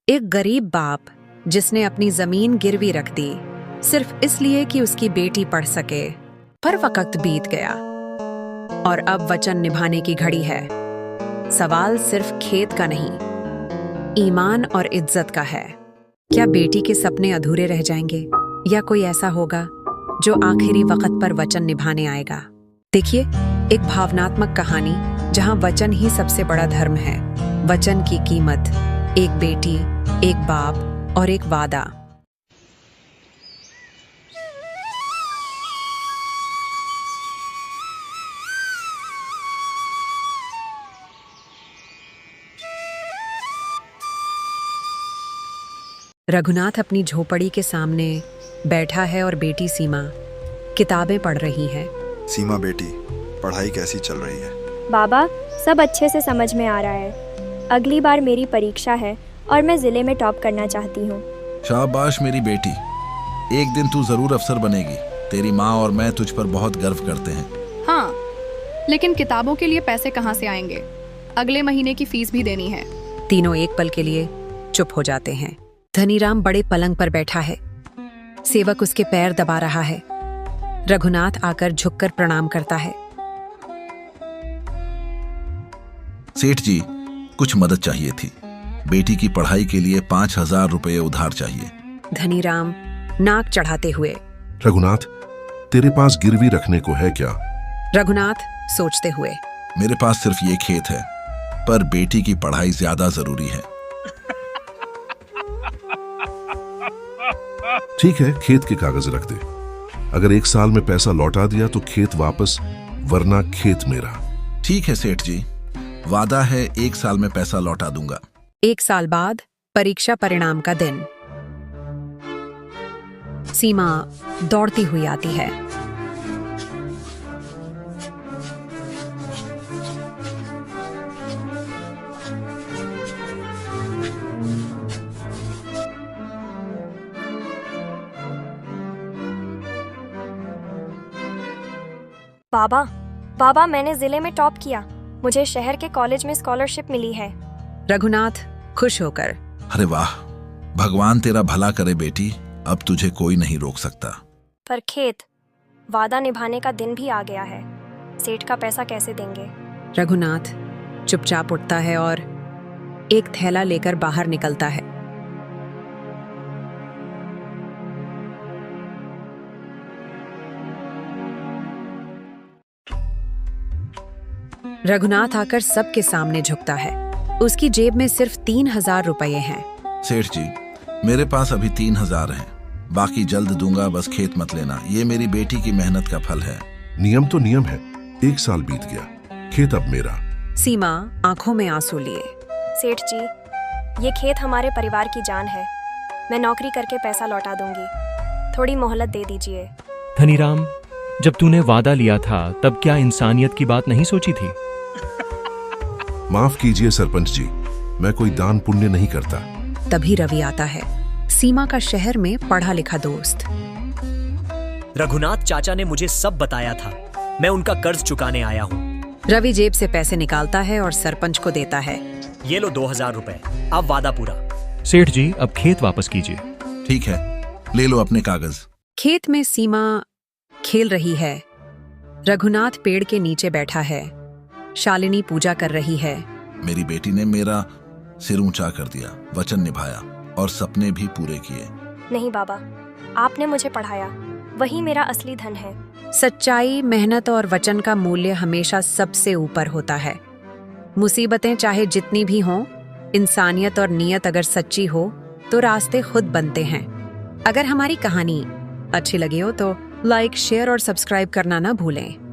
एक गरीब बाप जिसने अपनी जमीन गिरवी रख दी सिर्फ इसलिए कि उसकी बेटी पढ़ सके। पर वक्त बीत गया और अब वचन निभाने की घड़ी है। सवाल सिर्फ खेत का नहीं, ईमान और इज्जत का है। क्या बेटी के सपने अधूरे रह जाएंगे या कोई ऐसा होगा जो आखिरी वक्त पर वचन निभाने आएगा? देखिए, एक भावनात्मक कहानी जहां वचन ही सबसे बड़ा धर्म है। वचन की कीमत, एक बेटी, एक बाप और एक वादा। रघुनाथ अपनी झोपड़ी के सामने बैठा है और बेटी सीमा किताबें पढ़ रही है। सीमा बेटी, पढ़ाई कैसी चल रही है? बाबा, सब अच्छे से समझ में आ रहा है। अगली बार मेरी परीक्षा है और मैं जिले में टॉप करना चाहती हूँ। शाबाश मेरी बेटी, एक दिन तू जरूर अफसर बनेगी। तेरी माँ और मैं तुझ पर बहुत गर्व करते हैं। हाँ, लेकिन किताबों के लिए पैसे कहाँ से आएंगे? अगले महीने की फीस भी देनी है। तीनों एक पल के लिए चुप हो जाते हैं। धनीराम बड़े पलंग पर बैठा है। सेवक उसके पैर दबा रहा है। रघुनाथ आकर झुककर प्रणाम करता है। सेठ जी, कुछ मदद चाहिए थी। बेटी की पढ़ाई के लिए 5,000 रुपए उधार चाहिए। धनीराम नाक चढ़ाते हुए, रघुनाथ, तेरे पास गिरवी रखने को है क्या? रघुनाथ सोचते हुए, मेरे पास सिर्फ ये खेत है, पर बेटी की पढ़ाई ज्यादा जरूरी है। ठीक है, खेत के कागज रख दे। अगर 1 साल में पैसा लौटा दिया तो खेत वापस, वरना खेत मेरा। ठीक है सेठ जी, वादा है 1 साल में पैसा लौटा दूंगा। 1 साल बाद परीक्षा परिणाम का दिन। सीमा दौड़ती हुई आती है। बाबा, मैंने जिले में टॉप किया। मुझे शहर के कॉलेज में स्कॉलरशिप मिली है। रघुनाथ खुश होकर, अरे वाह, भगवान तेरा भला करे बेटी। अब तुझे कोई नहीं रोक सकता। पर खेत, वादा निभाने का दिन भी आ गया है। सेठ का पैसा कैसे देंगे? रघुनाथ चुपचाप उठता है और एक थैला लेकर बाहर निकलता है। रघुनाथ आकर सबके सामने झुकता है। उसकी जेब में सिर्फ 3,000 रुपये हैं। सेठ जी, मेरे पास अभी 3,000 हैं। बाकी जल्द दूंगा, बस खेत मत लेना। ये मेरी बेटी की मेहनत का फल है। नियम तो नियम है। 1 साल बीत गया, खेत अब मेरा। सीमा आंखों में आंसू लिए, सेठ जी, ये खेत हमारे परिवार की जान है। मैं नौकरी करके पैसा लौटा दूंगी। थोड़ी मोहलत दे दीजिए। धनीराम, जब तूने वादा लिया था तब क्या इंसानियत की बात नहीं सोची थी? माफ कीजिए सरपंच जी, मैं कोई दान पुण्य नहीं करता। तभी रवि आता है, सीमा का शहर में पढ़ा लिखा दोस्त। रघुनाथ चाचा ने मुझे सब बताया था। मैं उनका कर्ज चुकाने आया हूँ। रवि जेब से पैसे निकालता है और सरपंच को देता है। ये लो 2,000 रुपए, अब वादा पूरा। सेठ जी, अब खेत वापस कीजिए। ठीक है, ले लो अपने कागज। खेत में सीमा खेल रही है। रघुनाथ पेड़ के नीचे बैठा है। शालिनी पूजा कर रही है। मेरी बेटी ने मेरा सिर ऊंचा कर दिया, वचन निभाया और सपने भी पूरे किए। नहीं बाबा, आपने मुझे पढ़ाया, वही मेरा असली धन है। सच्चाई, मेहनत और वचन का मूल्य हमेशा सबसे ऊपर होता है। मुसीबतें चाहे जितनी भी हों, इंसानियत और नीयत अगर सच्ची हो तो रास्ते खुद बनते हैं। अगर हमारी कहानी अच्छी लगी हो तो लाइक, शेयर और सब्सक्राइब करना ना भूलें।